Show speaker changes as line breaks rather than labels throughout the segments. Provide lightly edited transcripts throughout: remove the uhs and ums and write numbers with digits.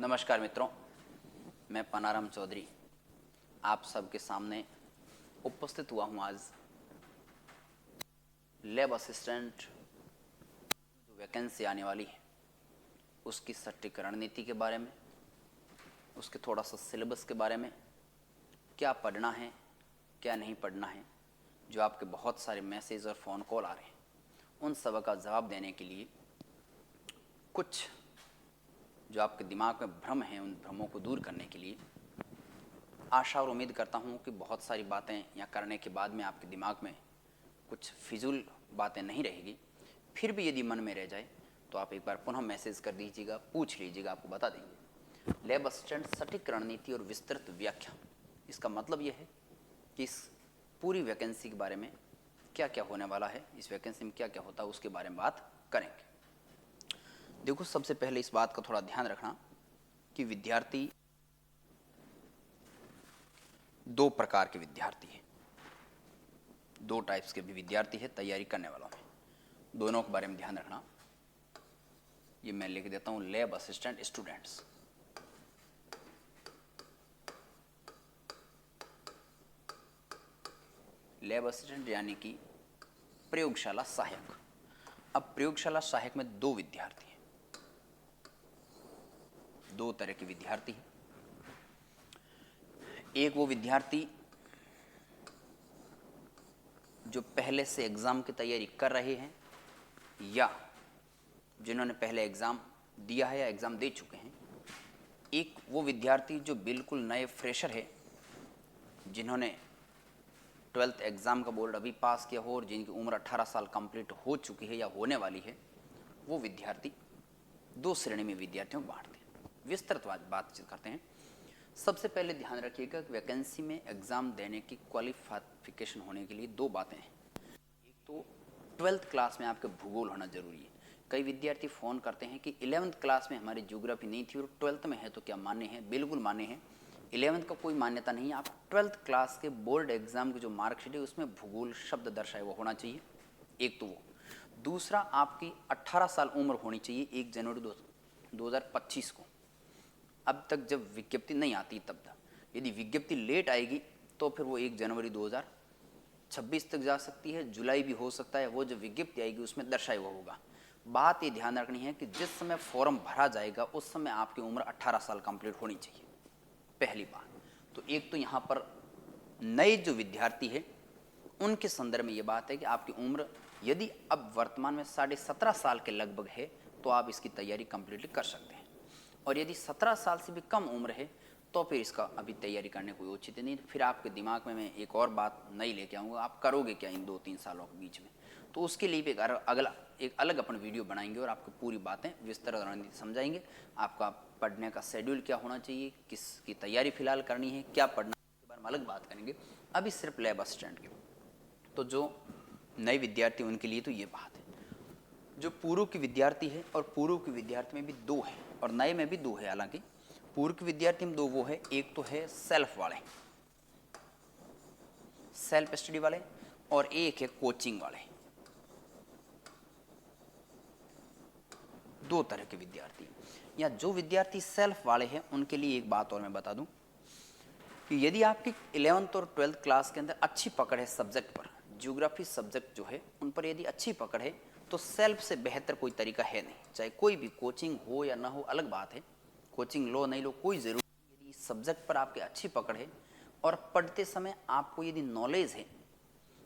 नमस्कार मित्रों, मैं पनाराम चौधरी आप सबके सामने उपस्थित हुआ हूँ। आज लैब असिस्टेंट जो वैकेंसी आने वाली है उसकी सटीक रणनीति के बारे में, उसके थोड़ा सा सिलेबस के बारे में, क्या पढ़ना है क्या नहीं पढ़ना है, जो आपके बहुत सारे मैसेज और फ़ोन कॉल आ रहे हैं, उन सब का जवाब देने के लिए कुछ जो आपके दिमाग में भ्रम हैं उन भ्रमों को दूर करने के लिए आशा और उम्मीद करता हूँ कि बहुत सारी बातें यहाँ करने के बाद में आपके दिमाग में कुछ फिजूल बातें नहीं रहेगी। फिर भी यदि मन में रह जाए तो आप एक बार पुनः मैसेज कर दीजिएगा, पूछ लीजिएगा, आपको बता देंगे। लैब असिस्टेंट सटीक रणनीति और विस्तृत व्याख्या, इसका मतलब यह है कि इस पूरी वैकेंसी के बारे में क्या क्या होने वाला है, इस वैकेंसी में क्या क्या होता है उसके बारे में बात करेंगे। देखो, सबसे पहले इस बात का थोड़ा ध्यान रखना कि विद्यार्थी दो प्रकार के विद्यार्थी हैं, दो टाइप्स के भी विद्यार्थी है तैयारी करने वालों में, दोनों के बारे में ध्यान रखना। ये मैं लिख देता हूं, lab assistant students. Lab assistant यानी कि प्रयोगशाला सहायक। अब प्रयोगशाला सहायक में दो विद्यार्थी हैं, दो तरह के विद्यार्थी हैं। एक वो विद्यार्थी जो पहले से एग्जाम की तैयारी कर रहे हैं या जिन्होंने पहले एग्जाम दिया है या एग्जाम दे चुके हैं। एक वो विद्यार्थी जो बिल्कुल नए फ्रेशर है, जिन्होंने 12th एग्जाम का बोर्ड अभी पास किया हो और जिनकी उम्र 18 साल कंप्लीट हो चुकी है या होने वाली है। वो विद्यार्थी दो श्रेणी में विद्यार्थियों को बांटते हैं, विस्तृत बातचीत करते हैं। सबसे पहले ध्यान रखिएगा कि वैकेंसी में एग्जाम देने की क्वालिफिकेशन होने के लिए दो बातें हैं। एक तो 12th क्लास में आपके भूगोल होना जरूरी है। कई विद्यार्थी फ़ोन करते हैं कि 11th क्लास में हमारी ज्योग्राफी नहीं थी और 12th में है, तो क्या मान्य है? बिल्कुल मान्य है। 11th का कोई मान्यता नहीं है। आप 12th क्लास के बोर्ड एग्जाम की जो मार्कशीट है उसमें भूगोल शब्द दर्शाए वो होना चाहिए। एक तो वो। दूसरा, आपकी 18 साल उम्र होनी चाहिए 1 जनवरी 2025 को। अब तक जब विज्ञप्ति नहीं आती तब तक, यदि विज्ञप्ति लेट आएगी तो फिर वो 1 जनवरी 2026 तक जा सकती है, जुलाई भी हो सकता है। वो जो विज्ञप्ति आएगी उसमें दर्शाया हुआ होगा। बात ये ध्यान रखनी है कि जिस समय फॉर्म भरा जाएगा उस समय आपकी उम्र 18 साल कंप्लीट होनी चाहिए, पहली बात। तो एक तो यहाँ पर नए जो विद्यार्थी है उनके संदर्भ में ये बात है कि आपकी उम्र यदि अब वर्तमान में 17.5 साल के लगभग है तो आप इसकी तैयारी कंप्लीटली कर सकते हैं, और यदि 17 साल से भी कम उम्र है तो फिर इसका अभी तैयारी करने कोई उचित नहीं। फिर आपके दिमाग में मैं एक और बात नई लेके आऊँगा, आप करोगे क्या इन 2-3 सालों के बीच में? तो उसके लिए भी एक अलग अपन वीडियो बनाएंगे और आपको पूरी बातें विस्तृत रणनीति समझाएंगे। आपका पढ़ने का शेड्यूल क्या होना चाहिए, किसकी तैयारी फिलहाल करनी है, क्या पढ़ना है, इसके बारे में अलग बात करेंगे। अभी सिर्फ लैब असिस्टेंट की। तो जो नए विद्यार्थी उनके लिए तो ये बात है। जो पूर्व के विद्यार्थी है, और पूर्व के विद्यार्थी में भी दो है और नए में भी दो है। हालांकि पूर्व के विद्यार्थी में दो वो है, एक तो है सेल्फ वाले, सेल्फ स्टडी वाले, और एक है कोचिंग वाले। दो तरह के विद्यार्थी। या जो विद्यार्थी सेल्फ वाले हैं उनके लिए एक बात और मैं बता दूं कि यदि आपकी 11th और 12th क्लास के अंदर अच्छी पकड़ है सब्जेक्ट पर, ज्योग्राफी सब्जेक्ट जो है उन पर यदि अच्छी पकड़ है तो सेल्फ से बेहतर कोई तरीका है नहीं। चाहे कोई भी कोचिंग हो या ना हो अलग बात है, कोचिंग लो नहीं लो कोई ज़रूरी नहीं। यदि इस सब्जेक्ट पर आपकी अच्छी पकड़ है और पढ़ते समय आपको यदि नॉलेज है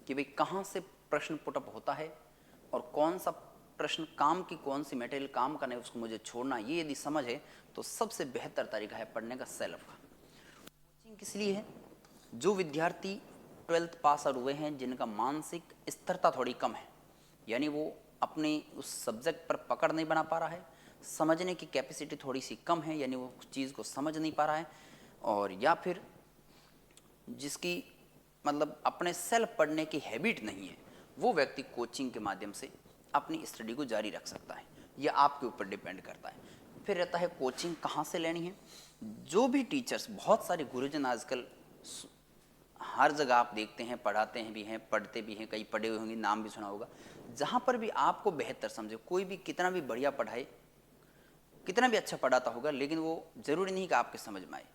कि भाई कहाँ से प्रश्न पुटअप होता है और कौन सा प्रश्न काम की, कौन सी मटेरियल काम का नहीं उसको मुझे छोड़ना, ये यदि समझ है तो सबसे बेहतर तरीका है पढ़ने का सेल्फ का। कोचिंग किस लिए है? जो विद्यार्थी 12th पास आउट हुए हैं जिनका मानसिक स्थिरता थोड़ी कम है, यानी वो अपनी उस सब्जेक्ट पर पकड़ नहीं बना पा रहा है, समझने की कैपेसिटी थोड़ी सी कम है, यानी वो चीज़ को समझ नहीं पा रहा है, और या फिर जिसकी मतलब अपने सेल्फ पढ़ने की हैबिट नहीं है, वो व्यक्ति कोचिंग के माध्यम से अपनी स्टडी को जारी रख सकता है। यह आपके ऊपर डिपेंड करता है। फिर रहता है कोचिंग कहाँ से लेनी है। जो भी टीचर्स, बहुत सारे गुरुजन आजकल हर जगह आप देखते हैं, पढ़ाते हैं भी हैं, पढ़ते भी हैं, कई पढ़े हुए होंगे, नाम भी सुना होगा। जहाँ पर भी आपको बेहतर समझे, कोई भी कितना भी बढ़िया पढ़ाए, कितना भी अच्छा पढ़ाता होगा, लेकिन वो जरूरी नहीं कि आपके समझ में आए।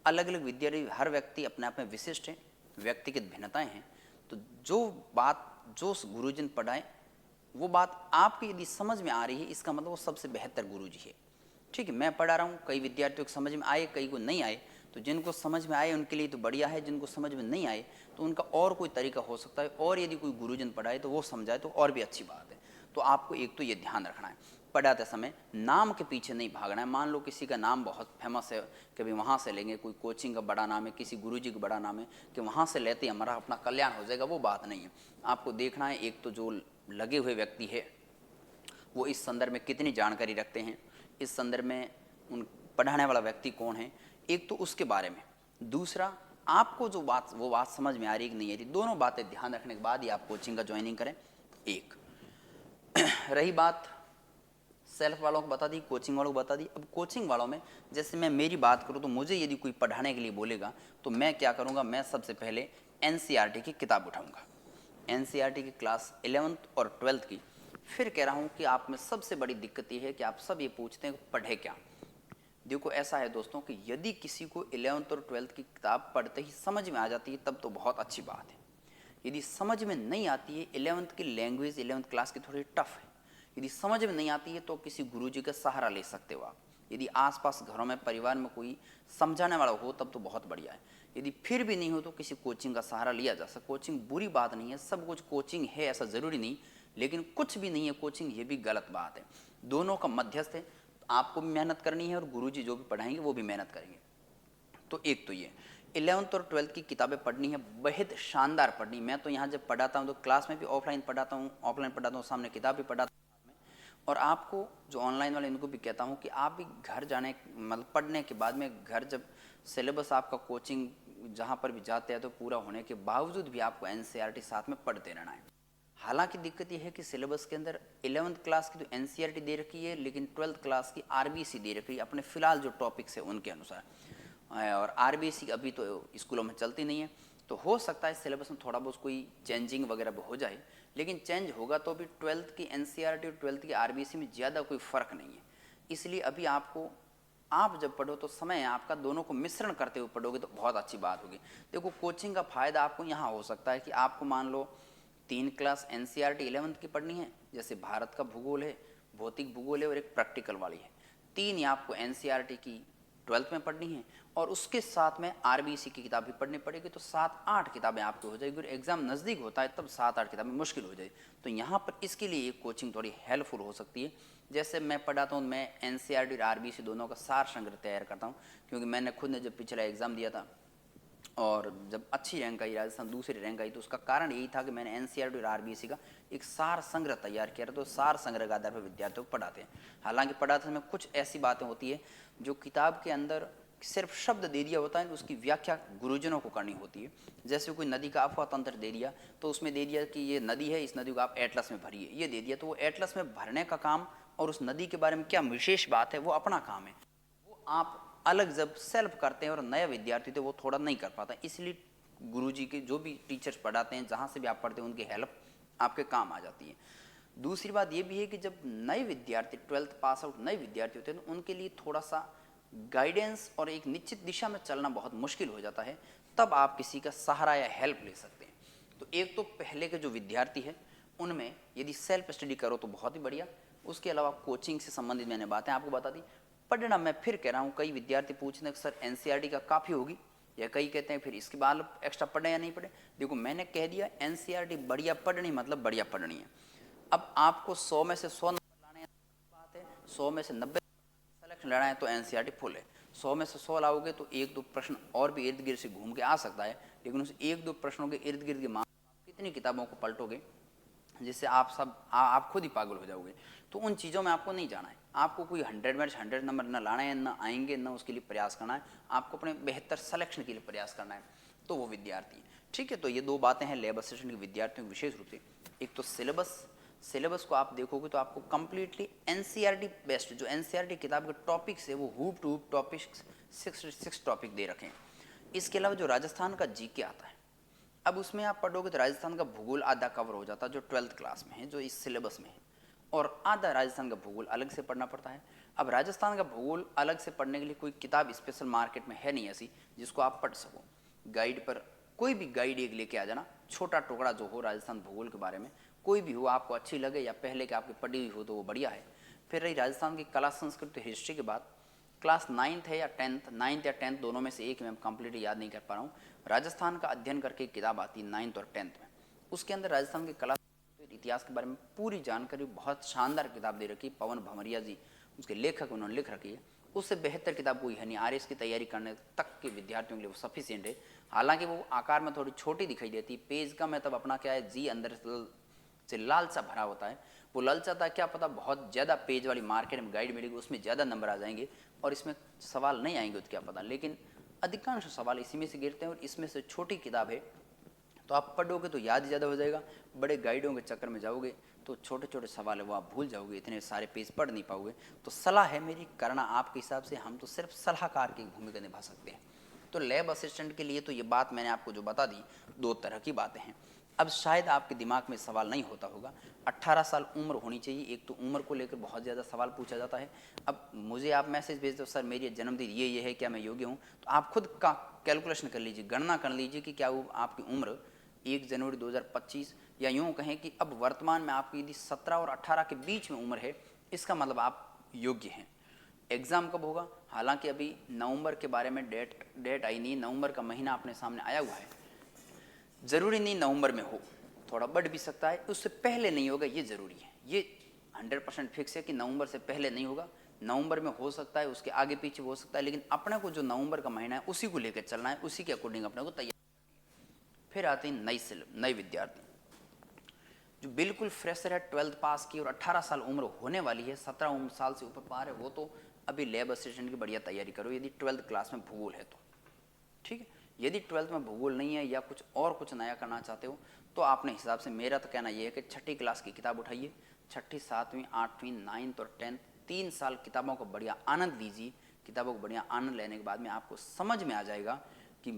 अलग अलग विद्यार्थी, हर व्यक्ति अपने आप में विशिष्ट है, व्यक्तिगत भिन्नताएं हैं। तो जो बात जो गुरुजन पढ़ाए वो बात आपकी यदि समझ में आ रही है, इसका मतलब वो सबसे बेहतर गुरुजी है। ठीक है, मैं पढ़ा रहा हूँ, कई विद्यार्थियों को समझ में आए, कई को नहीं आए। तो जिनको समझ में आए उनके लिए तो बढ़िया है, जिनको समझ में नहीं आए तो उनका और कोई तरीका हो सकता है, और यदि कोई गुरुजन पढ़ाए तो वो समझाए तो और भी अच्छी बात है। तो आपको एक तो ये ध्यान रखना है, पढ़ाते समय नाम के पीछे नहीं भागना है। मान लो किसी का नाम बहुत फेमस है, कभी वहाँ से लेंगे, कोई कोचिंग का बड़ा नाम है, किसी गुरुजी का बड़ा नाम है, कि वहाँ से लेते हमारा अपना कल्याण हो जाएगा, वो बात नहीं है। आपको देखना है एक तो जो लगे हुए व्यक्ति है वो इस संदर्भ में कितनी जानकारी रखते हैं, इस संदर्भ में उन पढ़ाने वाला व्यक्ति कौन है, एक तो उसके बारे में। दूसरा, आपको जो बात वो बात समझ में आ रही है कि नहीं आ रही, दोनों बातें ध्यान रखने के बाद ही आप कोचिंग का ज्वाइनिंग करें। एक रही बात सेल्फ वालों को बता दी, कोचिंग वालों को बता दी। अब कोचिंग वालों में जैसे मैं मेरी बात करूँ तो मुझे यदि कोई पढ़ाने के लिए बोलेगा तो मैं क्या करूँगा, मैं सबसे पहले एनसीईआरटी की किताब उठाऊँगा, एनसीईआरटी की क्लास 11th और 12th की। फिर कह रहा हूँ कि आप में सबसे बड़ी दिक्कत ये है कि आप सब ये पूछते हैं पढ़े क्या। देखो ऐसा है दोस्तों कि यदि किसी को 11th और 12th की किताब पढ़ते ही समझ में आ जाती है तब तो बहुत अच्छी बात है। यदि समझ में नहीं आती है, 11th की लैंग्वेज 11th क्लास की थोड़ी टफ है, यदि समझ में नहीं आती है तो किसी गुरुजी का सहारा ले सकते हो आप। यदि आसपास घरों में परिवार में कोई समझाने वाला हो तब तो बहुत बढ़िया है। यदि फिर भी नहीं हो तो किसी कोचिंग का सहारा लिया जा सकता। कोचिंग बुरी बात नहीं है, सब कुछ कोचिंग है ऐसा ज़रूरी नहीं, लेकिन कुछ भी नहीं है कोचिंग, ये भी गलत बात है। दोनों का मध्यस्थ है, आपको भी मेहनत करनी है और गुरुजी जो भी पढ़ाएंगे वो भी मेहनत करेंगे। तो एक तो ये 11th और 12th की किताबें पढ़नी है, बेहद शानदार पढ़नी। मैं तो यहाँ जब पढ़ाता हूँ तो क्लास में भी ऑफलाइन पढ़ाता हूँ, ऑफलाइन पढ़ाता हूँ, सामने किताब भी पढ़ाता हूँ। और आपको जो ऑनलाइन वाले इनको भी कहता हूँ कि आप भी घर जाने मतलब पढ़ने के बाद में घर जब सिलेबस आपका कोचिंग जहाँ पर भी जाते हैं तो पूरा होने के बावजूद भी आपको एनसीईआरटी साथ में पढ़ते रहना है। हालांकि दिक्कत यह है कि सिलेबस के अंदर 11th क्लास की तो एनसीईआरटी दे रखी है, लेकिन 12th क्लास की आरबीसी दे रखी है अपने फिलहाल जो टॉपिक्स है उनके अनुसार। और आरबीसी अभी तो स्कूलों में चलती नहीं है, तो हो सकता है सिलेबस में थोड़ा बहुत कोई चेंजिंग वगैरह भी हो जाए, लेकिन चेंज होगा तो भी 12th की एनसीईआरटी और 12th की आरबीसी में ज़्यादा कोई फ़र्क नहीं है। इसलिए अभी आपको, आप जब पढ़ो तो समय है आपका, दोनों को मिश्रण करते हुए पढ़ोगे तो बहुत अच्छी बात होगी। देखो कोचिंग का फ़ायदा आपको यहाँ हो सकता है कि आपको मान लो 3 क्लास एनसीईआरटी 11th की पढ़नी है, जैसे भारत का भूगोल है, भौतिक भूगोल है और एक प्रैक्टिकल वाली है, 3 ही आपको एनसीईआरटी की 12th में पढ़नी है, और उसके साथ में आरबीसी की किताब भी पढ़नी पड़ेगी, तो 7-8 किताबें आपको हो जाएगी। और एग्जाम नज़दीक होता है तब 7-8 किताबें मुश्किल हो जाए, तो यहाँ पर इसके लिए एक कोचिंग थोड़ी हेल्पफुल हो सकती है। जैसे मैं पढ़ाता हूँ, मैं एनसीईआरटी और आरबीसी दोनों का सार संग्रह तैयार करता हूँ, क्योंकि मैंने खुद ने जब पिछला एग्ज़ाम दिया था और जब अच्छी रैंक आई, राजस्थान दूसरी रैंक आई, तो उसका कारण यही था कि मैंने एनसीईआरटी और आरबीसी का एक सार संग्रह तैयार किया था। तो सार संग्रह के आधार पर विद्यार्थियों को पढ़ाते हैं। हालांकि पढ़ाते समय कुछ ऐसी बातें होती है जो किताब के अंदर सिर्फ शब्द दे दिया होता है, उसकी व्याख्या गुरुजनों को करनी होती है। जैसे कोई नदी का अफवाह तंत्र दे दिया, तो उसमें दे दिया कि ये नदी है, इस नदी को आप एटलस में भरिए, ये दे दिया, तो वो एटलस में भरने का काम और उस नदी के बारे में क्या विशेष बात है वो अपना काम है, वो आप अलग जब सेल्फ करते हैं और नया विद्यार्थी तो वो थोड़ा नहीं कर पाता। इसलिए गुरुजी के जो भी टीचर्स पढ़ाते हैं, जहाँ से भी आप पढ़ते हैं, उनकी हेल्प आपके काम आ जाती है। दूसरी बात ये भी है कि जब नए विद्यार्थी 12th पास आउट नए विद्यार्थी होते हैं तो उनके लिए थोड़ा सा गाइडेंस और एक निश्चित दिशा में चलना बहुत मुश्किल हो जाता है, तब आप किसी का सहारा या हेल्प ले सकते हैं। तो एक तो पहले के जो विद्यार्थी हैं उनमें यदि सेल्फ स्टडी करो तो बहुत ही बढ़िया। उसके अलावा कोचिंग से संबंधित मैंने बातें आपको बता दी। पढ़ना, मैं फिर कह रहा हूँ, कई विद्यार्थी पूछते हैं सर एनसीईआरटी का काफ़ी होगी, या कई कहते हैं फिर इसके बाद एक्स्ट्रा पढ़े या नहीं पढ़े। देखो मैंने कह दिया एनसीईआरटी बढ़िया पढ़नी मतलब बढ़िया पढ़नी है। अब आपको 100 में से 100 नंबर लाने हैं बात है, 100 में से 90 सेलेक्शन लेना है तो एनसीईआरटी फुल है। 100 में से 100 लाओगे तो 1-2 प्रश्न और भी इर्द गिर्द से घूम के आ सकता है, लेकिन उस 1-2 प्रश्नों के इर्द गिर्द के मान कितनी किताबों को पलटोगे जिससे आप खुद ही पागल हो जाओगे। तो उन चीज़ों में आपको नहीं जाना है। आपको कोई 100 में 100 नंबर न लाना है, न आएंगे, न उसके लिए प्रयास करना है। आपको अपने बेहतर सिलेक्शन के लिए प्रयास करना है, तो वो विद्यार्थी। ठीक है, तो ये 2 बातें हैं लैब असिस्टेंट के विद्यार्थियों की विशेष रूप से। एक तो सिलेबस को आप देखोगे तो आपको कंप्लीटली एनसीईआरटी बेस्ड, जो एनसीईआरटी किताब के टॉपिक्स है वो हूब टू हूब टॉपिक्स 6 टॉपिक दे रखे हैं। इसके अलावा जो राजस्थान का जीके आता है, अब उसमें आप पढ़ोगे तो राजस्थान का भूगोल आधा कवर हो जाता है, जो 12th क्लास में है, जो इस सिलेबस में है। और आधा राजस्थान का भूगोल अलग से पढ़ना पड़ता है। अब राजस्थान का भूगोल अलग से पढ़ने के लिए कोई किताब स्पेशल मार्केट में है नहीं ऐसी जिसको आप पढ़ सको। गाइड पर कोई भी गाइड एक लेके आ जाना, छोटा टुकड़ा जो हो राजस्थान भूगोल के बारे में, कोई भी हो, आपको अच्छी लगे या पहले के आपकी पढ़ी हुई हो तो वो बढ़िया है। फिर रही राजस्थान की कला संस्कृति हिस्ट्री के बाद, क्लास 9th है या 10th, 9th या 10th दोनों में से एक, मैं कंप्लीट याद नहीं कर पा रहा हूँ, राजस्थान का अध्ययन करके एक किताब आती है 9th और 10th में। उसके अंदर राजस्थान की कला इतिहास के बारे में पूरी जानकारी, बहुत शानदार किताब दे रखी है। पवन भमरिया जी उसके लेखक, उन्होंने लिख रखी है। उससे बेहतर किताब कोई है नहीं। आरएस की तैयारी करने तक के विद्यार्थियों के लिए वो सफिशिएंट है। हालांकि वो आकार में थोड़ी छोटी दिखाई देती, पेज का मतलब अपना क्या है, जी अंदर से लालसा भरा होता है। वो लालसा क्या पता बहुत ज़्यादा पेज वाली मार्केट में गाइड मिलेगी, उसमें ज़्यादा नंबर आ जाएंगे और इसमें सवाल नहीं आएंगे तो क्या पता, लेकिन अधिकांश सवाल इसी में से गिरते हैं। और इसमें से छोटी किताब है तो आप पढ़ोगे तो याद ज़्यादा हो जाएगा। बड़े गाइडों के चक्कर में जाओगे तो छोटे छोटे सवाल है वो आप भूल जाओगे, इतने सारे पेज पढ़ नहीं पाओगे। तो सलाह है मेरी, करना आपके हिसाब से, हम तो सिर्फ सलाहकार की भूमिका निभा सकते हैं। तो लैब असिस्टेंट के लिए तो ये बात मैंने आपको जो बता दी, 2 तरह की बातें हैं। अब शायद आपके दिमाग में सवाल नहीं होता होगा, 18 साल उम्र होनी चाहिए। एक तो उम्र को लेकर बहुत ज़्यादा सवाल पूछा जाता है। अब मुझे आप मैसेज भेज दो, सर मेरी जन्मदिन ये है, क्या मैं योग्य हूँ? तो आप खुद का कैलकुलेशन कर लीजिए, गणना कर लीजिए कि क्या वो आपकी उम्र 1 जनवरी 2025, या यूँ कहें कि अब वर्तमान में आपकी यदि 17 और 18 के बीच में उम्र है, इसका मतलब आप योग्य हैं। एग्ज़ाम कब होगा? हालांकि अभी नवंबर के बारे में डेट आई नहीं, नवंबर का महीना अपने सामने आया हुआ है। ज़रूरी नहीं नवंबर में हो, थोड़ा बढ़ भी सकता है, उससे पहले नहीं होगा, ये ज़रूरी है। ये 100% फिक्स है कि नवंबर से पहले नहीं होगा। नवंबर में हो सकता है, उसके आगे पीछे हो सकता है, लेकिन अपने को जो नवंबर का महीना है उसी को लेकर चलना है, उसी के अकॉर्डिंग अपने को तैयार। फिर आते हैं नए विद्यार्थी जो बिल्कुल फ्रेशर है, 12th पास की और 18 साल उम्र होने वाली है, 17 साल से ऊपर पार है, वो तो अभी लैब असिस्टेंट की बढ़िया तैयारी करो यदि 12th क्लास में भूगोल है तो। ठीक है, यदि 12th में भूगोल नहीं है या कुछ नया करना चाहते हो तो आपने हिसाब से, मेरा तो कहना ये है कि 6ठी क्लास की किताब उठाइए। 6ठी, 7वीं, 8वीं, 9th और 10th 3 साल किताबों को बढ़िया आनंद लीजिए। किताबों को बढ़िया आनंद लेने के बाद में आपको समझ में आ जाएगा कि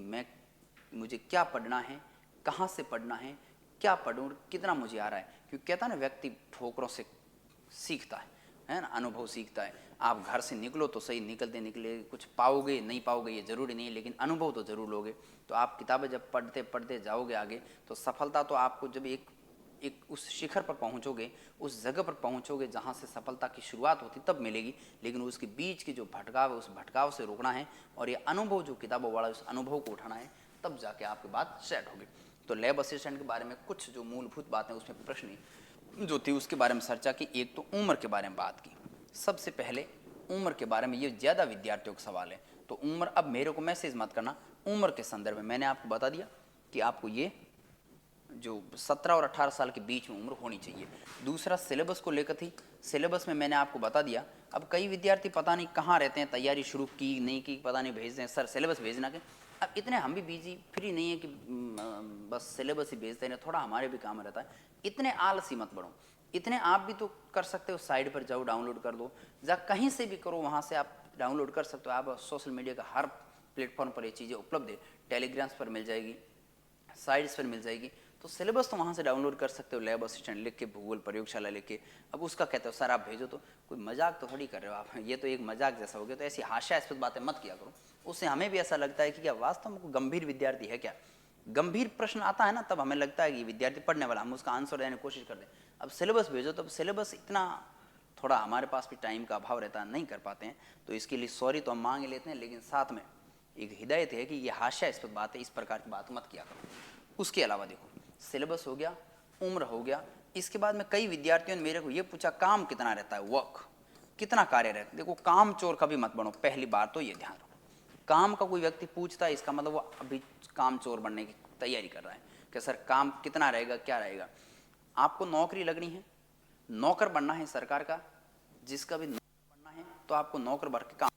मुझे क्या पढ़ना है, कहाँ से पढ़ना है, क्या पढ़ूँ, कितना मुझे आ रहा है। क्योंकि कहता है ना, व्यक्ति ठोकरों से सीखता है ना, अनुभव सीखता है। आप घर से निकलो तो सही, निकलते निकले कुछ पाओगे नहीं पाओगे ये ज़रूरी नहीं है, लेकिन अनुभव तो ज़रूर लोगे। तो आप किताबें जब पढ़ते पढ़ते जाओगे आगे, तो सफलता तो आपको जब एक उस शिखर पर पहुंचोगे, उस जगह पर पहुंचोगे जहां से सफलता की शुरुआत होती, तब मिलेगी। लेकिन उसके बीच की जो भटकाव है, उस भटकाव से रोकना है, और ये अनुभव जो किताबों वाला, उस अनुभव को उठाना है, तब जाके आपकी बात सेट होगी। तो लैब असिस्टेंट के बारे में कुछ जो मूलभूत बातें उसमें प्रश्न जो थी उसके बारे में चर्चा की। एक तो उम्र के बारे में बात की। सबसे पहले उम्र के बारे में, ये ज़्यादा विद्यार्थियों का सवाल है, तो उम्र, अब मेरे को मैसेज मत करना, उम्र के संदर्भ में मैंने आपको बता दिया कि आपको ये जो 17 और 18 साल के बीच में उम्र होनी चाहिए। दूसरा सिलेबस को लेकर थी, सिलेबस में मैंने आपको बता दिया। अब कई विद्यार्थी पता नहीं कहाँ रहते हैं, तैयारी शुरू की नहीं की पता नहीं, भेज दें सर सिलेबस भेजना के। अब इतने हम भी बिजी फ्री नहीं है कि बस सिलेबस ही भेजते हैं, थोड़ा हमारे भी काम रहता है। इतने आलसी मत बढ़ो, इतने आप भी तो कर सकते हो, साइड पर जाओ डाउनलोड कर दो, जा कहीं से भी करो, वहाँ से आप डाउनलोड कर सकते हो। आप सोशल मीडिया का हर प्लेटफॉर्म पर ये चीज़ें उपलब्ध है, टेलीग्राम्स पर मिल जाएगी, साइट्स पर मिल जाएगी। तो सिलेबस तो वहाँ से डाउनलोड कर सकते हो, लैब असिस्टेंट लिख के, भूगोल प्रयोगशाला लिख के। अब उसका कहते हो सर आप भेजो, तो कोई मजाक तो थोड़ी कर रहे हो आप, ये तो एक मजाक जैसा हो गया। तो ऐसी हास्यास्पद बातें मत किया करो, उससे हमें भी ऐसा लगता है कि क्या वास्तव में गंभीर विद्यार्थी है क्या। गंभीर प्रश्न आता है ना, तब हमें लगता है कि विद्यार्थी पढ़ने वाला, हम उसका आंसर देने की कोशिश करते हैं। अब सिलेबस भेजो, तब सिलेबस इतना, थोड़ा हमारे पास भी टाइम का अभाव रहता है, नहीं कर पाते हैं, तो इसके लिए सॉरी तो हम मांग लेते हैं, लेकिन साथ में एक हिदायत है कि ये हास्यास्पद बात है, इस प्रकार की बात मत किया करो। उसके अलावा देखो, सिलेबस हो गया, उम्र हो गया, इसके बाद में कई विद्यार्थियों ने मेरे को ये पूछा काम कितना रहता है, वर्क कितना कार्य रहता है। देखो, काम चोर कभी मत बनो, पहली बार तो ये ध्यान रखो। काम का कोई व्यक्ति पूछता है, इसका मतलब वो अभी काम चोर बनने की तैयारी कर रहा है कि सर काम कितना रहेगा, क्या रहेगा। आपको नौकरी लगनी है, नौकर बनना है सरकार का, जिसका भी नौकर बनना है तो आपको नौकर भर के काम,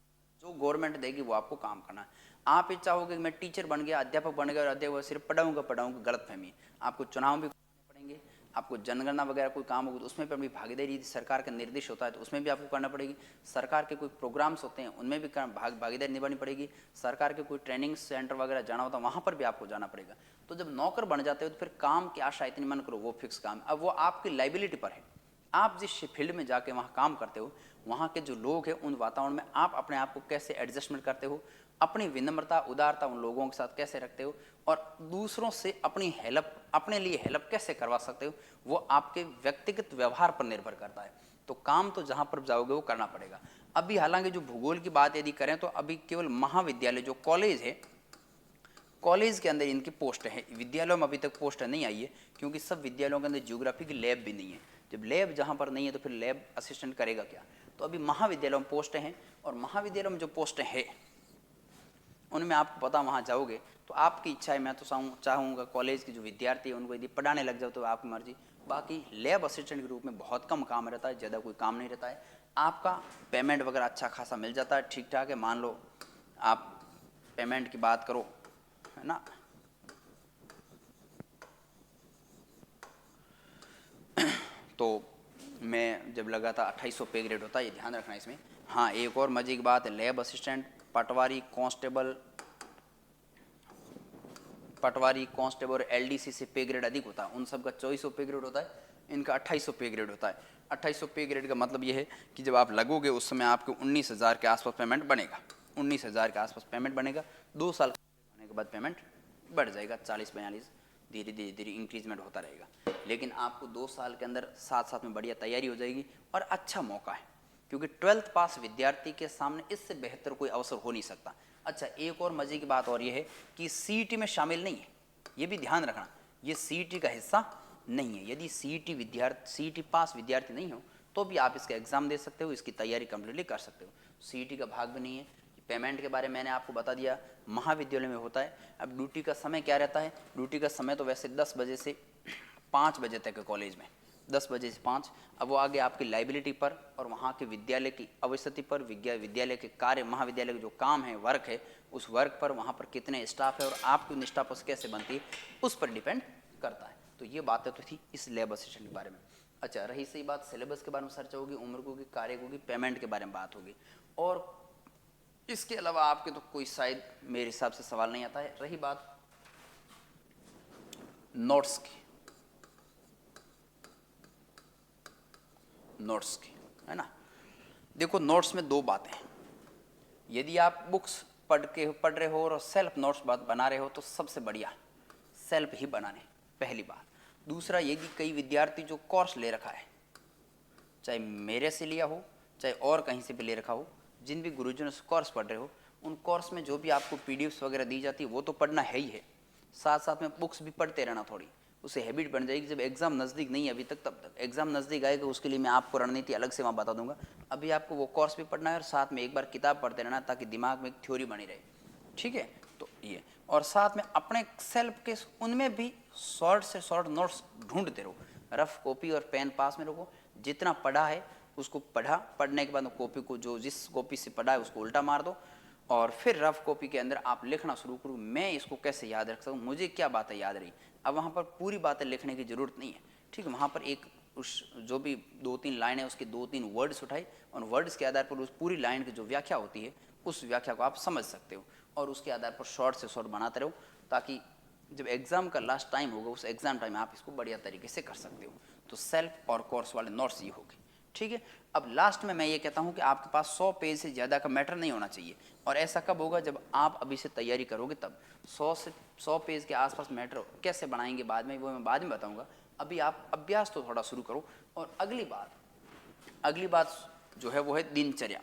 जो गवर्नमेंट देगी वो आपको काम करना है। आप ये चाहोगे कि मैं टीचर बन गया, अध्यापक बन गया और अध्यापक सिर्फ पढ़ाऊंगा, गलतफहमी है। आपको चुनाव भी करने पड़ेंगे, आपको जनगणना वगैरह कोई काम होगा तो उसमें भी अपनी भागीदारी, सरकार का निर्देश होता है तो उसमें भी आपको करना पड़ेगी। सरकार के कोई प्रोग्राम्स होते हैं उनमें भी भागीदारी निभानी पड़ेगी। सरकार के कोई ट्रेनिंग सेंटर वगैरह जाना होता है वहाँ पर भी आपको जाना पड़ेगा। तो जब नौकर बन जाते हो तो फिर काम की आशा इतनी मन करो, वो फिक्स काम, अब वो आपकी लाइबिलिटी पर है, आप जिस फील्ड में जाके वहाँ काम करते हो, वहाँ के जो लोग हैं, उन वातावरण में आप अपने आप को कैसे एडजस्टमेंट करते हो, अपनी विनम्रता उदारता उन लोगों के साथ कैसे रखते हो, और दूसरों से अपनी हेल्प, अपने लिए हेल्प कैसे करवा सकते हो, वो आपके व्यक्तिगत व्यवहार पर निर्भर करता है। तो काम तो जहाँ पर जाओगे वो करना पड़ेगा। अभी हालांकि जो भूगोल की बात यदि करें तो अभी केवल महाविद्यालय जो कॉलेज है, कॉलेज के अंदर इनकी पोस्ट है, विद्यालयों में अभी तक पोस्ट नहीं आई है, क्योंकि सब विद्यालयों के अंदर ज्योग्राफी की लैब भी नहीं है। जब लैब जहाँ पर नहीं है तो फिर लैब असिस्टेंट करेगा क्या। तो अभी महाविद्यालयों में पोस्टें हैं, और महाविद्यालयों में जो पोस्टें हैं उनमें आपको पता, वहाँ जाओगे तो आपकी इच्छा है। मैं तो चाहूँगा कॉलेज के जो विद्यार्थी हैं उनको यदि पढ़ाने लग जाओ तो आपकी मर्जी। बाकी लैब असिस्टेंट के रूप में बहुत कम काम रहता है, ज़्यादा कोई काम नहीं रहता है। आपका पेमेंट वगैरह अच्छा खासा मिल जाता है, ठीक ठाक है। मान लो आप पेमेंट की बात करो, है ना, तो मैं जब लगा था 2800 पे ग्रेड होता है, ये ध्यान रखना इसमें। हाँ, एक और मजे की बात है, लैब असिस्टेंट, पटवारी कांस्टेबल और एलडीसी से पे ग्रेड अधिक होता है। उन सब का 2400 पे ग्रेड होता है, इनका 2800 पे ग्रेड होता है। 2800 पे ग्रेड का मतलब ये है कि जब आप लगोगे उस समय आपको 19,000 के आसपास पेमेंट बनेगा। 19,000 के आसपास पेमेंट बनेगा। 2 साल होने के बाद पेमेंट बढ़ जाएगा 40-42, धीरे धीरे धीरे इंक्रीजमेंट होता रहेगा। लेकिन आपको 2 साल के अंदर साथ साथ में बढ़िया तैयारी हो जाएगी, और अच्छा मौका है, क्योंकि 12th पास विद्यार्थी के सामने इससे बेहतर कोई अवसर हो नहीं सकता। अच्छा, एक और मजे की बात और ये है कि सीईटी में शामिल नहीं है, ये भी ध्यान रखना, ये सीईटी का हिस्सा नहीं है। यदि सीईटी पास विद्यार्थी नहीं हो तो भी आप इसका एग्जाम दे सकते हो, इसकी तैयारी कंप्लीटली कर सकते हो। सीईटी का भाग भी नहीं है। पेमेंट के बारे में मैंने आपको बता दिया, महाविद्यालय में होता है। अब ड्यूटी का समय क्या रहता है, ड्यूटी का समय तो वैसे 10 बजे से 5 बजे तक है कॉलेज में, 10 बजे से 5। अब वो आगे आपकी लाइबिलिटी पर और वहाँ के विद्यालय की अवस्थिति पर, विद्यालय के कार्य, महाविद्यालय के जो काम है, वर्क है, उस वर्क पर, वहाँ पर कितने स्टाफ है और आपकी निष्ठा पर कैसे बनती है, उस पर डिपेंड करता है। तो ये बातें तो थी इस लैब असिस्टेंट के बारे में। अच्छा, रही सही बात सिलेबस के बारे में चर्चा होगी, उम्र होगी, कार्य होगी, पेमेंट के बारे में बात होगी, और इसके अलावा आपके तो कोई शायद मेरे हिसाब से सवाल नहीं आता है। रही बात नोट्स की, है ना। देखो, नोट्स में 2 बातें हैं। यदि आप बुक्स पढ़ रहे हो और सेल्फ नोट्स बना रहे हो तो सबसे बढ़िया सेल्फ ही बनाने, पहली बात। दूसरा, यदि कई विद्यार्थी जो कोर्स ले रखा है, चाहे मेरे से लिया हो चाहे और कहीं से भी ले रखा हो, जिन भी गुरुजनों से कोर्स पढ़ रहे हो, उन कोर्स में जो भी आपको पीडीएफ्स वगैरह दी जाती है वो तो पढ़ना है ही है, साथ साथ में बुक्स भी पढ़ते रहना थोड़ी, उससे हैबिट बन जाएगी। जब एग्जाम नज़दीक नहीं है अभी तक, तब तक एग्जाम नज़दीक आएगा, उसके लिए मैं आपको रणनीति अलग से वहाँ बता दूंगा। अभी आपको वो कोर्स भी पढ़ना है और साथ में एक बार किताब पढ़ते रहना, ताकि दिमाग में एक थ्योरी बनी रहे, ठीक है। तो ये, और साथ में अपने सेल्फ के उनमें भी शॉर्ट से शॉर्ट नोट्स ढूंढते रहो, रफ कॉपी और पेन पास में रखो। जितना पढ़ा है उसको पढ़ने के बाद कॉपी को, जो जिस कॉपी से पढ़ा है उसको उल्टा मार दो, और फिर रफ कॉपी के अंदर आप लिखना शुरू करो, मैं इसको कैसे याद रख सकूँ, मुझे क्या बातें याद रही। अब वहाँ पर पूरी बातें लिखने की ज़रूरत नहीं है, ठीक है। वहाँ पर एक उस जो भी 2-3 लाइन है उसके 2-3 वर्ड्स उठाए, और वर्ड्स के आधार पर उस पूरी लाइन की जो व्याख्या होती है उस व्याख्या को आप समझ सकते हो, और उसके आधार पर शॉर्ट से शॉर्ट बनाते रहो, ताकि जब एग्ज़ाम का लास्ट टाइम होगा उस एग्ज़ाम टाइम में आप इसको बढ़िया तरीके से कर सकते हो। तो सेल्फ और कोर्स वाले नोट्स ये होंगे, ठीक है। अब लास्ट में मैं ये कहता हूँ कि आपके पास 100 पेज से ज़्यादा का मैटर नहीं होना चाहिए, और ऐसा कब होगा, जब आप अभी से तैयारी करोगे तब। 100 पेज के आसपास मैटर कैसे बनाएंगे बाद में, वो मैं बाद में बताऊँगा। अभी आप अभ्यास तो थोड़ा शुरू करो। और अगली बात जो है वो है दिनचर्या।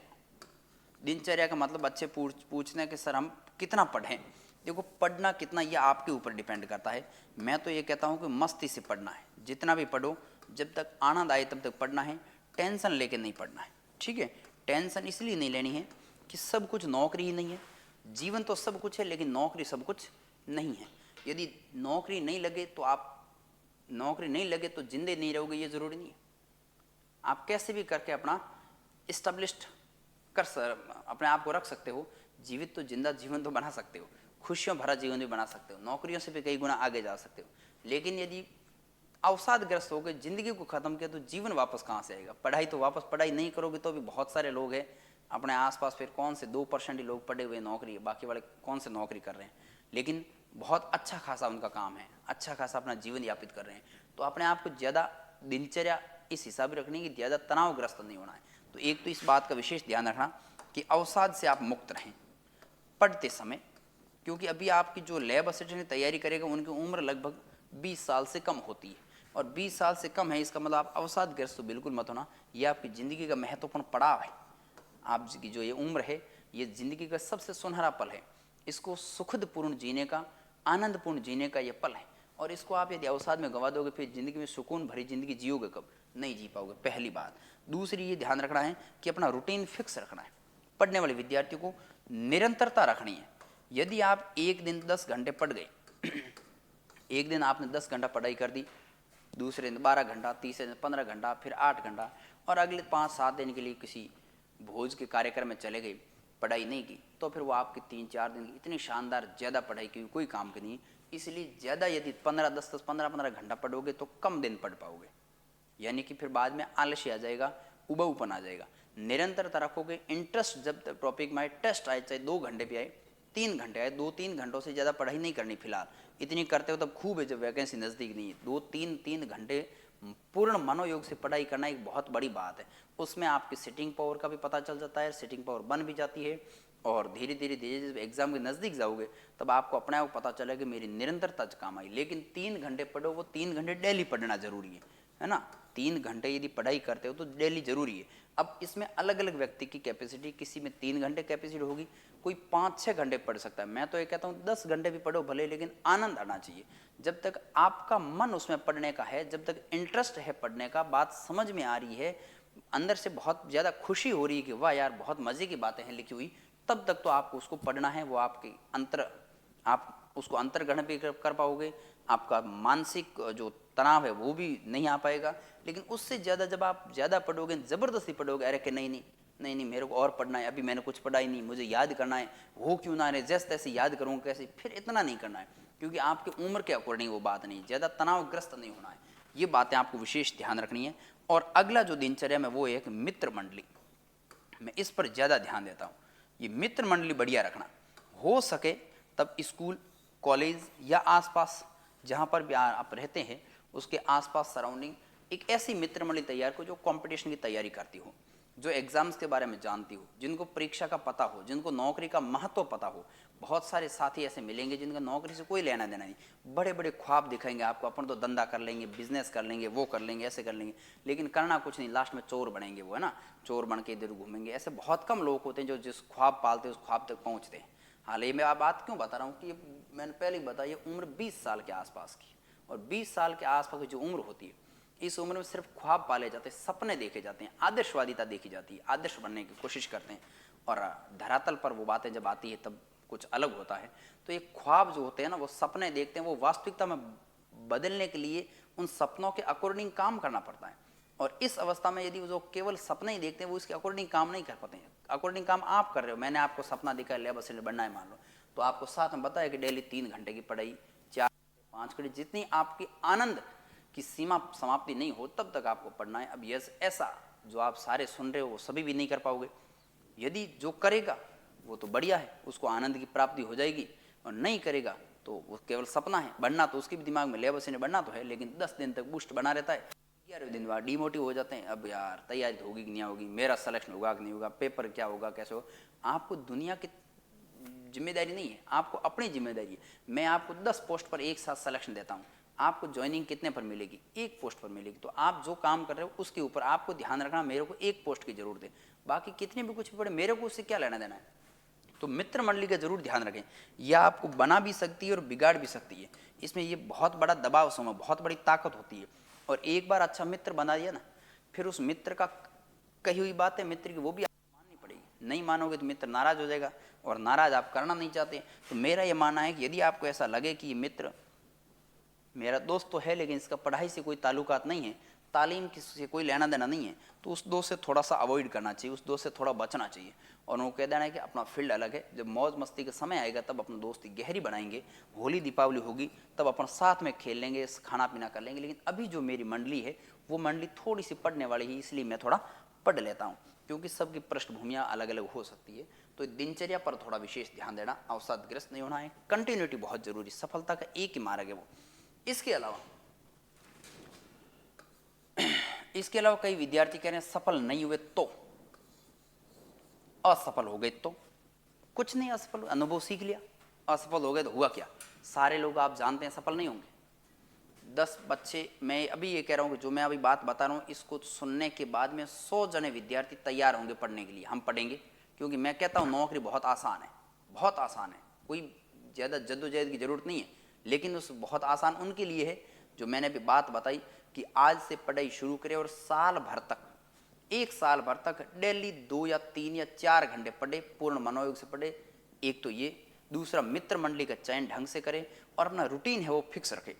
दिनचर्या का मतलब बच्चे पूछने के सर हम कितना पढ़ें। देखो, पढ़ना कितना ये आपके ऊपर डिपेंड करता है। मैं तो ये कहता हूँ कि मस्ती से पढ़ना है, जितना भी पढ़ो, जब तक आनंद आए तब तक पढ़ना है, टेंशन लेके नहीं पढ़ना है, ठीक है। टेंशन इसलिए नहीं लेनी है कि सब कुछ नौकरी ही नहीं है। जीवन तो सब कुछ है, लेकिन नौकरी सब कुछ नहीं है। यदि नौकरी नहीं लगे तो जिंदे नहीं रहोगे, ये ज़रूरी नहीं है। आप कैसे भी करके अपना इस्टेब्लिश्ड अपने आप को रख सकते हो। जीवित तो जिंदा जीवन तो बना सकते हो, खुशियों भरा जीवन भी बना सकते हो, नौकरियों से भी कई गुना आगे जा सकते हो। लेकिन यदि अवसादग्रस्त हो गए, जिंदगी को खत्म किया, तो जीवन वापस कहाँ से आएगा। पढ़ाई नहीं करोगे तो भी बहुत सारे लोग हैं अपने आसपास, फिर कौन से 2% ही लोग पढ़े हुए नौकरी, बाकी वाले कौन से नौकरी कर रहे हैं, लेकिन बहुत अच्छा खासा उनका काम है, अच्छा खासा अपना जीवन यापित कर रहे हैं। तो अपने आप को ज़्यादा दिनचर्या इस हिसाब से रखनी है कि ज़्यादा तनावग्रस्त नहीं होना है। तो एक तो इस बात का विशेष ध्यान रखना कि अवसाद से आप मुक्त रहें पढ़ते समय, क्योंकि अभी आपकी जो लैब असिस्टेंट की तैयारी करेगा उनकी उम्र लगभग 20 साल से कम होती है, और 20 साल से कम है इसका मतलब आप अवसादग्रस्त तो बिल्कुल मत होना। ये आपकी ज़िंदगी का महत्वपूर्ण पड़ाव है। आपकी जो ये उम्र है ये ज़िंदगी का सबसे सुनहरा पल है, इसको सुखदपूर्ण जीने का, आनंदपूर्ण जीने का ये पल है, और इसको आप यदि अवसाद में गंवा दोगे फिर ज़िंदगी में सुकून भरी ज़िंदगी जियोगे कब, नहीं जी पाओगे, पहली बात। दूसरी ये ध्यान रखना है कि अपना रूटीन फिक्स रखना है। पढ़ने वाले विद्यार्थियों को निरंतरता रखनी है। यदि आप एक दिन 10 घंटे पढ़ गए, एक दिन आपने 10 घंटा पढ़ाई कर दी, दूसरे दिन 12 घंटा, तीसरे दिन 15 घंटा, फिर 8 घंटा, और अगले 5-7 दिन के लिए किसी भोज के कार्यक्रम में चले गए, पढ़ाई नहीं की, तो फिर वो आपके 3-4 दिन की इतनी शानदार ज़्यादा पढ़ाई की कोई काम की नहीं। इसलिए ज़्यादा यदि 15-10-15 घंटा पढ़ोगे तो कम दिन पढ़ पाओगे, यानी कि फिर बाद में आलस्य आ जाएगा, उबाऊपन आ जाएगा। निरंतरता रखोगे, इंटरेस्ट जब तक टॉपिक में आए, टेस्ट आए चाहे 2 घंटे भी आए, 3 घंटे आए, 2-3 घंटों से ज़्यादा पढ़ाई नहीं करनी फिलहाल। इतनी करते हो तब खूब है, जब वैकेंसी नज़दीक नहीं है। 2-3 घंटे पूर्ण मनोयोग से पढ़ाई करना एक बहुत बड़ी बात है। उसमें आपकी सिटिंग पावर का भी पता चल जाता है, सिटिंग पावर बन भी जाती है, और धीरे धीरे धीरे जब एग्जाम के नज़दीक जाओगे तब आपको अपने आप पता चलेगा कि मेरी निरंतरता काम आई। लेकिन 3 घंटे पढ़ो, वो 3 घंटे डेली पढ़ना जरूरी है ना। 3 घंटे यदि पढ़ाई करते हो तो डेली जरूरी है। अब इसमें अलग अलग व्यक्ति की कैपेसिटी, किसी में 3 घंटे कैपेसिटी होगी, कोई 5-6 घंटे पढ़ सकता है। मैं तो ये कहता हूँ 10 घंटे भी पढ़ो भले, लेकिन आनंद आना चाहिए। जब तक आपका मन उसमें पढ़ने का है, जब तक इंटरेस्ट है पढ़ने का, बात समझ में आ रही है, अंदर से बहुत ज़्यादा खुशी हो रही है कि वाह यार बहुत मज़े की बातें हैं लिखी हुई, तब तक तो आपको उसको पढ़ना है। वो आपके अंतर, आप उसको अंतर्ग्रहण भी कर पाओगे, आपका मानसिक जो तनाव है वो भी नहीं आ पाएगा। लेकिन उससे ज़्यादा जब आप ज़्यादा पढ़ोगे, ज़बरदस्ती पढ़ोगे, अरे कि नहीं नहीं नहीं नहीं मेरे को और पढ़ना है, अभी मैंने कुछ पढ़ा ही नहीं, मुझे याद करना है, हो क्यों ना रहे, जैसे तैसे याद करूँगा कैसे, फिर इतना नहीं करना है, क्योंकि आपकी उम्र के अकॉर्डिंग वो बात नहीं, ज़्यादा तनावग्रस्त नहीं होना है। ये बातें आपको विशेष ध्यान रखनी है। और अगला जो दिनचर्या में वो एक मित्र मंडली, मैं इस पर ज़्यादा ध्यान देता हूँ। ये मित्र मंडली बढ़िया रखना, हो सके तब स्कूल, कॉलेज या आसपास जहाँ पर भी आप रहते हैं उसके आसपास सराउंडिंग एक ऐसी मित्र मंडली तैयार करो जो कंपटीशन की तैयारी करती हो, जो एग्जाम्स के बारे में जानती हो, जिनको परीक्षा का पता हो, जिनको नौकरी का महत्व पता हो। बहुत सारे साथी ऐसे मिलेंगे जिनका नौकरी से कोई लेना देना नहीं, बड़े बड़े ख्वाब दिखाएंगे आपको, अपन तो धंधा कर लेंगे, बिजनेस कर लेंगे, वो कर लेंगे, ऐसे कर लेंगे, लेकिन करना कुछ नहीं, लास्ट में चोर बनेंगे वो, है ना, चोर बन के इधर घूमेंगे। ऐसे बहुत कम लोग होते हैं जो जिस ख्वाब पालते हैं उस ख्वाब तक पहुँचते हैं। हाल ही मैं आप बात क्यों बता रहा हूँ कि मैंने पहले ही बताया, उम्र 20 साल के आसपास की, और 20 साल के आसपास की जो उम्र होती है, इस उम्र में सिर्फ ख्वाब पाले जाते हैं, सपने देखे जाते हैं, आदर्शवादिता देखी जाती है, आदर्श बनने की कोशिश करते हैं, और धरातल पर वो बातें जब आती है तब कुछ अलग होता है। तो ये ख्वाब जो होते हैं ना, वो सपने देखते हैं, वो वास्तविकता में बदलने के लिए उन सपनों के अकॉर्डिंग काम करना पड़ता है। और इस अवस्था में यदि वो केवल सपने ही देखते हैं, वो इसके अकॉर्डिंग काम नहीं कर पाते हैं। अकॉर्डिंग काम आप कर रहे हो, मैंने आपको सपना दिखा लैब असिस्टेंट बनना है मान लो, तो आपको साथ में बताया कि डेली 3 घंटे की पढ़ाई, 4-5 घंटे, जितनी आपकी आनंद की सीमा समाप्ति नहीं हो तब तक आपको पढ़ना है। अब यस ऐसा जो आप सारे सुन रहे हो वो सभी भी नहीं कर पाओगे। यदि जो करेगा वो तो बढ़िया है, उसको आनंद की प्राप्ति हो जाएगी, और नहीं करेगा तो वो केवल सपना है। बढ़ना तो उसके भी दिमाग में लेबर से बढ़ना तो है, लेकिन 10 दिन तक बूस्ट बना रहता है, 11वें दिन बाद डिमोटिव हो जाते हैं। अब यार तैयारी तो होगी कि नहीं होगी, मेरा सिलेक्शन होगा कि नहीं होगा, पेपर क्या होगा कैसे हो। आपको दुनिया की जिम्मेदारी नहीं है, आपको अपनी जिम्मेदारी है। मैं आपको 10 पोस्ट पर एक साथ सिलेक्शन देता हूँ, आपको ज्वाइनिंग कितने पर मिलेगी, 1 पोस्ट पर मिलेगी। तो आप जो काम कर रहे हो उसके ऊपर आपको ध्यान रखना, मेरे को 1 पोस्ट की जरूरत है, बाकी कितने भी कुछ भी पड़े मेरे को उससे क्या लेना देना है। तो मित्र मंडली का जरूर ध्यान रखें, यह आपको बना भी सकती है और बिगाड़ भी सकती है। इसमें ये बहुत बड़ा दबाव समूह, बहुत बड़ी ताकत होती है। और एक बार अच्छा मित्र बना दिया ना, फिर उस मित्र का कही हुई बात है मित्र की, वो भी आपको माननी पड़ेगी। नहीं मानोगे तो मित्र नाराज हो जाएगा, और नाराज आप करना नहीं चाहते। तो मेरा ये मानना है कि यदि आपको ऐसा लगे कि ये मित्र मेरा दोस्त तो है लेकिन इसका पढ़ाई से कोई ताल्लुकात नहीं है, तालीम से कोई लेना देना नहीं है, तो उस दोस्त से थोड़ा सा अवॉइड करना चाहिए, उस दोस्त से थोड़ा बचना चाहिए। और उनको कह देना है कि अपना फील्ड अलग है, जब मौज मस्ती का समय आएगा तब अपनी दोस्ती गहरी बनाएंगे, होली दीपावली होगी तब अपन साथ में खेल लेंगे, खाना पीना कर लेंगे। लेकिन अभी जो मेरी मंडली है वो मंडली थोड़ी सी पढ़ने वाली है, इसलिए मैं थोड़ा पढ़ लेता हूँ, क्योंकि सबकी पृष्ठभूमियाँ अलग अलग हो सकती है। तो दिनचर्या पर थोड़ा विशेष ध्यान देना, अवसादग्रस्त नहीं होना है, कंटिन्यूटी बहुत जरूरी, सफलता का एक ही मार्ग है वो। इसके अलावा इसके अलावा कई विद्यार्थी कह रहे हैं सफल नहीं हुए तो, असफल हो गए तो, कुछ नहीं, असफल अनुभव सीख लिया। असफल हो गए तो हुआ क्या? सारे लोग आप जानते हैं सफल नहीं होंगे। 10 बच्चे, मैं अभी ये कह रहा हूँ कि जो मैं अभी बात बता रहा हूँ इसको सुनने के बाद में 100 जने विद्यार्थी तैयार होंगे पढ़ने के लिए। हम पढ़ेंगे, क्योंकि मैं कहता हूँ नौकरी बहुत आसान है, बहुत आसान है, कोई ज़्यादा जद्दोजहद की ज़रूरत नहीं है। लेकिन उस बहुत आसान उनके लिए है जो मैंने अभी बात बताई कि आज से पढ़ाई शुरू करें और साल भर तक, 1 साल भर तक डेली 2 या 3 या 4 घंटे पढ़े, पूर्ण मनोयोग से पढ़े। एक तो ये, दूसरा मित्र मंडली का चयन ढंग से करें और अपना रूटीन है वो फिक्स रखें।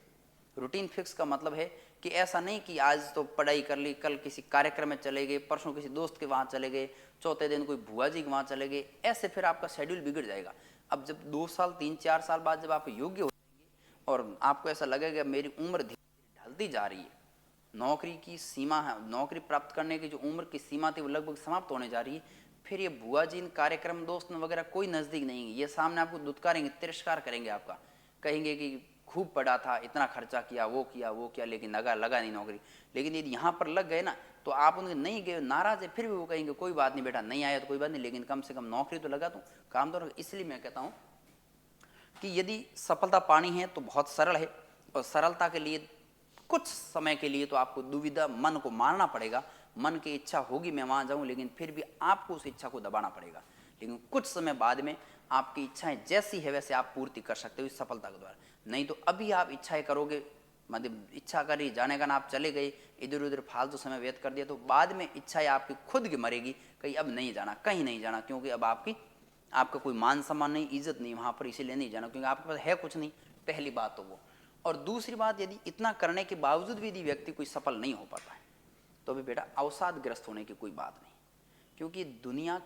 रूटीन फिक्स का मतलब है कि ऐसा नहीं कि आज तो पढ़ाई कर ली, कल किसी कार्यक्रम में चले गए, परसों किसी दोस्त के वहाँ चले गए, चौथे दिन कोई बुआ जी के वहाँ चले गए, ऐसे फिर आपका शेड्यूल बिगड़ जाएगा। अब जब 2 साल 3-4 साल बाद जब आप योग्य हो जाएंगे और आपको ऐसा लगेगा मेरी उम्र धीरे धीरे ढलती जा रही है, नौकरी की सीमा है, नौकरी प्राप्त करने की जो उम्र की सीमा थी वो लगभग समाप्त होने जा रही है, फिर ये बुआ जी इन कार्यक्रम दोस्त वगैरह कोई नज़दीक नहीं है। ये सामने आपको दुत्कारेंगे, तिरस्कार करेंगे आपका, कहेंगे कि खूब पढ़ा था, इतना खर्चा किया, वो किया, लेकिन लगा नहीं नौकरी। लेकिन यदि यहाँ पर लग गए ना तो आप उनके नहीं गए, नाराज है, फिर भी वो कहेंगे कोई बात नहीं बेटा, नहीं आया तो कोई बात नहीं, लेकिन कम से कम नौकरी तो लगा दूँ, काम तो। इसलिए मैं कहता हूँ कि यदि सफलता पानी है तो बहुत सरल है, और सरलता के लिए कुछ समय के लिए तो आपको दुविधा, मन को मारना पड़ेगा। मन की इच्छा होगी मैं वहाँ जाऊँ, लेकिन फिर भी आपको उस इच्छा को दबाना पड़ेगा। लेकिन कुछ समय बाद में आपकी इच्छाएं जैसी है वैसे आप पूर्ति कर सकते हो इस सफलता के द्वारा। नहीं तो अभी आप इच्छाएं करोगे, मतलब इच्छा करी जाने का ना, आप चले गए इधर उधर फालतू समय व्यर्थ कर दिया, तो बाद में इच्छाएं आपकी खुद की मरेगी, कहीं अब नहीं जाना, कहीं नहीं जाना, क्योंकि अब आपका कोई मान सम्मान नहीं, इज्जत नहीं वहाँ पर, इसीलिए नहीं जाना, क्योंकि आपके पास है कुछ नहीं। पहली बात तो वो। और दूसरी बात, यदि इतना करने के बावजूद भी यदि व्यक्ति कोई सफल नहीं हो पाता है तो भी बेटा अवसादग्रस्त होने की कोई बात नहीं, क्योंकि दुनिया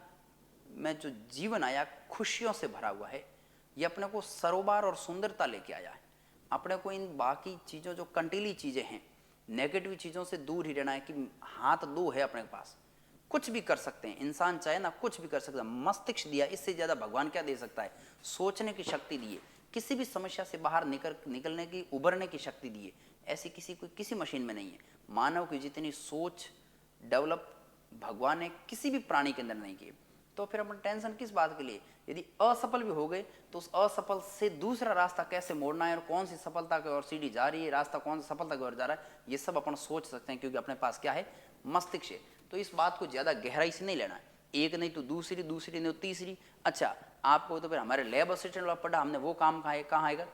में जो जीवन आया खुशियों से भरा हुआ है, ये अपने को सरोबार और सुंदरता लेके आया है। अपने को इन बाकी चीज़ों, जो कंटीली चीज़ें हैं, नेगेटिव चीज़ों से दूर ही रहना है। कि हाथ 2 है अपने पास, कुछ भी कर सकते हैं इंसान, चाहे ना कुछ भी कर सकता है। मस्तिष्क दिया, इससे ज़्यादा भगवान क्या दे सकता है? सोचने की शक्ति दी है, किसी भी समस्या से बाहर निकलने की, उभरने की शक्ति दी है। ऐसी किसी मशीन में नहीं है। मानव की जितनी सोच डेवलप भगवान ने किसी भी प्राणी के अंदर नहीं की। तो फिर अपन टेंशन किस बात के लिए? यदि असफल भी हो गए तो उस असफल से दूसरा रास्ता कैसे मोड़ना है और कौन सी सफलता की ओर सीढ़ी जा रही है, रास्ता कौन सी सफलता की ओर जा रहा है, ये सब अपन सोच सकते हैं, क्योंकि अपने पास क्या है? मस्तिष्क है। तो इस बात को ज़्यादा गहराई से नहीं लेना है। एक नहीं तो दूसरी, दूसरी नहीं तो तीसरी। अच्छा, आपको तो फिर हमारे लैब असिस्टेंट वाला पढ़ा, हमने वो काम कहाँ आएगा?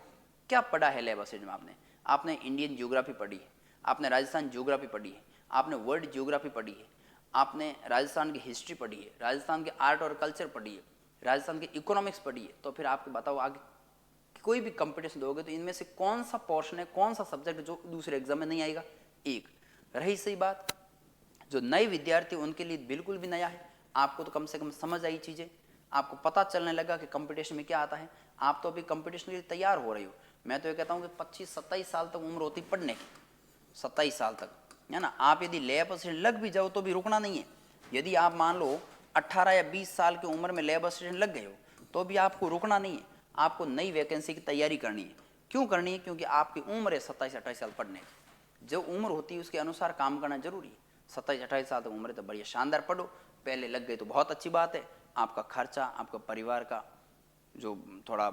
क्या पढ़ा है लैब असिस्टेंट में? आपने इंडियन ज्योग्राफी पढ़ी है, आपने राजस्थान ज्योग्राफी पढ़ी है, आपने वर्ल्ड ज्योग्राफी पढ़ी है, आपने राजस्थान की हिस्ट्री पढ़ी है, राजस्थान के आर्ट और कल्चर पढ़ी है, राजस्थान की इकोनॉमिक्स पढ़ी है। तो फिर आपको बताओ, आगे कोई भी कंपटीशन दोगे तो इनमें से कौन सा पोर्शन है, कौन सा सब्जेक्ट जो दूसरे एग्जाम में नहीं आएगा? एक। रही सही बात, जो नए विद्यार्थी उनके लिए बिल्कुल भी नया है। आपको तो कम से कम समझ आई चीज़ें, आपको पता चलने लगा कि कंपटीशन में क्या आता है। आप तो अभी कंपटीशन के लिए तैयार हो रही हो। मैं तो ये कहता हूँ कि 25-27 साल तक उम्र होती पढ़ने की, 27 साल तक, है ना। आप यदि लैब असिस्टेंट लग भी जाओ तो भी रुकना नहीं है। यदि आप मान लो 18 या 20 साल की उम्र में लैब असिस्टेंट लग गए हो तो भी आपको रुकना नहीं है। आपको नई वैकेंसी की तैयारी करनी है। क्यों करनी है? क्योंकि आपकी उम्र है 27-28 साल पढ़ने की। जो उम्र होती है उसके अनुसार काम करना जरूरी है। 27-28 साल तक उम्र है तो बढ़िया शानदार पढ़ो। पहले लग गए तो बहुत अच्छी बात है। आपका खर्चा, आपका परिवार का जो थोड़ा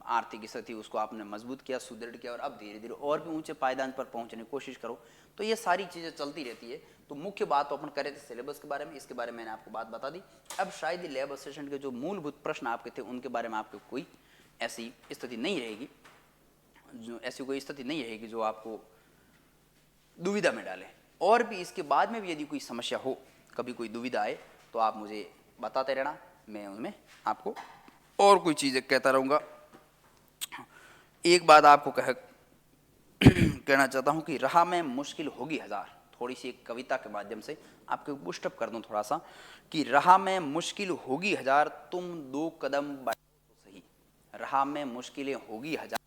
आर्थिक स्थिति, उसको आपने मजबूत किया, सुदृढ़ किया, और अब धीरे धीरे और भी ऊंचे पायदान पर पहुंचने की कोशिश करो। तो ये सारी चीज़ें चलती रहती है। तो मुख्य बात तो अपन करे थे सिलेबस के बारे में, इसके बारे में मैंने आपको बात बता दी। अब शायद ही लैब असिस्टेंट के जो मूलभूत प्रश्न आपके थे उनके बारे में आपको कोई ऐसी स्थिति नहीं रहेगी, ऐसी कोई स्थिति नहीं रहेगी जो आपको दुविधा में डाले। और भी इसके बाद में भी यदि कोई समस्या हो, कभी कोई दुविधा आए तो आप मुझे बताते रहना, मैं उनमें आपको और कोई चीज़ें कहता रहूँगा। एक बात आपको कहना चाहता हूँ कि राह में मुश्किल होगी हजार, थोड़ी सी एक कविता के माध्यम से आपको पुष्टअप कर दूँ थोड़ा सा, कि राह में मुश्किल होगी हजार, तुम 2 कदम बढ़ाओ तो सही। राह में मुश्किलें होगी हजार,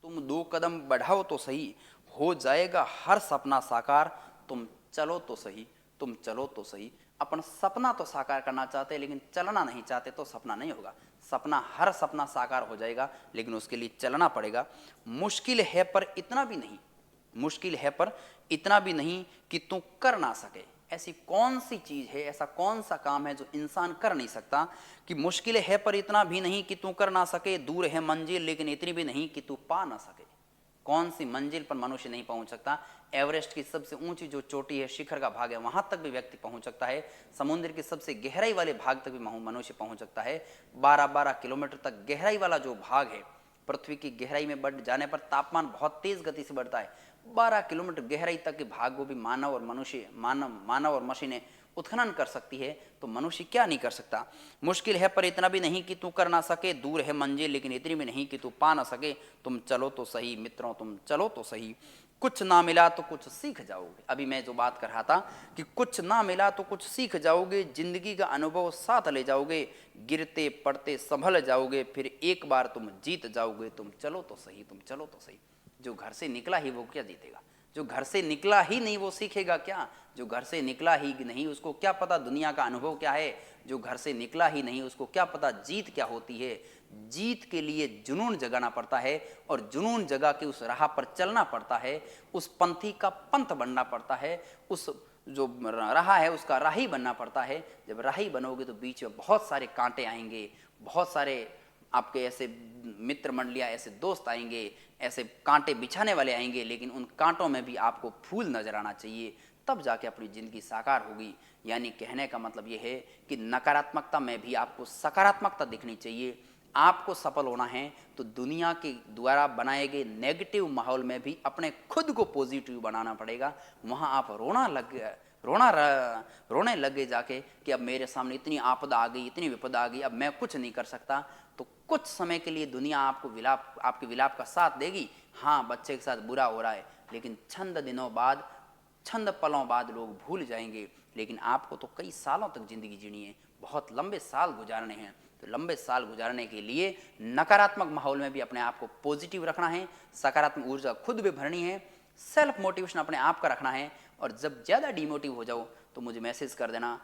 तुम 2 कदम बढ़ाओ तो सही, हो जाएगा हर सपना साकार, तुम चलो तो सही, तुम चलो तो सही। अपन सपना तो साकार करना चाहते हैं लेकिन चलना नहीं चाहते तो सपना नहीं होगा। हर सपना साकार हो जाएगा लेकिन उसके लिए चलना पड़ेगा। मुश्किल है पर इतना भी नहीं, मुश्किल है पर इतना भी नहीं कि तू कर ना सके। ऐसी कौन सी चीज है, ऐसा कौन सा काम है जो इंसान कर नहीं सकता कि मुश्किल है पर इतना भी नहीं कि तू कर ना सके, दूर है मंजिल लेकिन इतनी भी नहीं कि तू पा ना सके। कौन सी मंजिल पर मनुष्य नहीं पहुंच सकता? एवरेस्ट की सबसे ऊंची जो चोटी है, शिखर का भाग है, वहां तक भी व्यक्ति पहुंच सकता है। समुद्र की सबसे गहराई वाले भाग तक भी मनुष्य पहुंच सकता है। 12-12 किलोमीटर तक गहराई वाला जो भाग है, पृथ्वी की गहराई में बढ़ जाने पर तापमान बहुत तेज गति से बढ़ता है। 12 किलोमीटर गहराई तक के भाग को भी मानव और मशीनें उत्खनन कर सकती है, तो मनुष्य क्या नहीं कर सकता? मुश्किल है पर इतना भी नहीं कि तू कर ना सके, दूर है मंजिल लेकिन इतनी भी नहीं कि तू पा ना सके। तुम चलो तो सही मित्रों, तुम चलो तो सही, कुछ ना मिला तो कुछ सीख जाओगे। अभी मैं जो बात कर रहा था कि कुछ ना मिला तो कुछ सीख जाओगे, जिंदगी का अनुभव साथ ले जाओगे, गिरते पड़ते संभल जाओगे, फिर एक बार तुम जीत जाओगे। तुम चलो तो सही, तुम चलो तो सही। जो घर से निकला ही वो क्या जीतेगा? जो घर से निकला ही नहीं वो सीखेगा क्या? जो घर से निकला ही नहीं उसको क्या पता दुनिया का अनुभव क्या है? जो घर से निकला ही नहीं उसको क्या पता जीत क्या होती है? जीत के लिए जुनून जगाना पड़ता है, और जुनून जगा के उस राह पर चलना पड़ता है, उस पंथी का पंथ बनना पड़ता है, उस जो राह है उसका राही बनना पड़ता है। जब राही बनोगे तो बीच में बहुत सारे कांटे आएंगे, बहुत सारे आपके ऐसे मित्र मंडलियाँ, ऐसे दोस्त आएंगे, ऐसे कांटे बिछाने वाले आएंगे, लेकिन उन कांटों में भी आपको फूल नजर आना चाहिए, तब जाके अपनी जिंदगी साकार होगी। यानी कहने का मतलब ये है कि नकारात्मकता में भी आपको सकारात्मकता दिखनी चाहिए। आपको सफल होना है तो दुनिया के द्वारा बनाए गए नेगेटिव माहौल में भी अपने खुद को पॉजिटिव बनाना पड़ेगा। वहाँ आप रोने लगे जाके कि अब मेरे सामने इतनी आपदा आ गई, इतनी विपदा आ गई, अब मैं कुछ नहीं कर सकता। तो कुछ समय के लिए दुनिया आपके विलाप का साथ देगी। हाँ, बच्चे के साथ बुरा हो रहा है, लेकिन चंद पलों बाद लोग भूल जाएंगे। लेकिन आपको तो कई सालों तक जिंदगी जीनी है, बहुत लंबे साल गुजारने हैं। तो लंबे साल गुजारने के लिए नकारात्मक माहौल में भी अपने आप को पॉजिटिव रखना है, सकारात्मक ऊर्जा खुद भी भरनी है, सेल्फ मोटिवेशन अपने आप का रखना है। और जब ज़्यादा डिमोटिव हो जाओ तो मुझे मैसेज कर देना,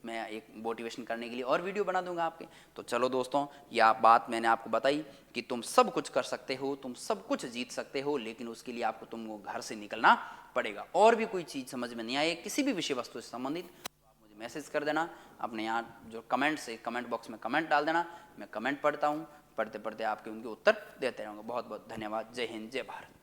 मैं एक मोटिवेशन करने के लिए और वीडियो बना दूंगा आपके। तो चलो दोस्तों, यह बात मैंने आपको बताई कि तुम सब कुछ कर सकते हो, तुम सब कुछ जीत सकते हो, लेकिन उसके लिए आपको तुमको घर से निकलना पड़ेगा। और भी कोई चीज़ समझ में नहीं आए किसी भी विषय वस्तु से संबंधित, मुझे मैसेज कर देना। अपने यहाँ जो कमेंट बॉक्स में कमेंट डाल देना, मैं कमेंट पढ़ता हूँ, पढ़ते पढ़ते आपके उनके उत्तर देते रहूँगा। बहुत बहुत धन्यवाद। जय हिंद, जय भारत।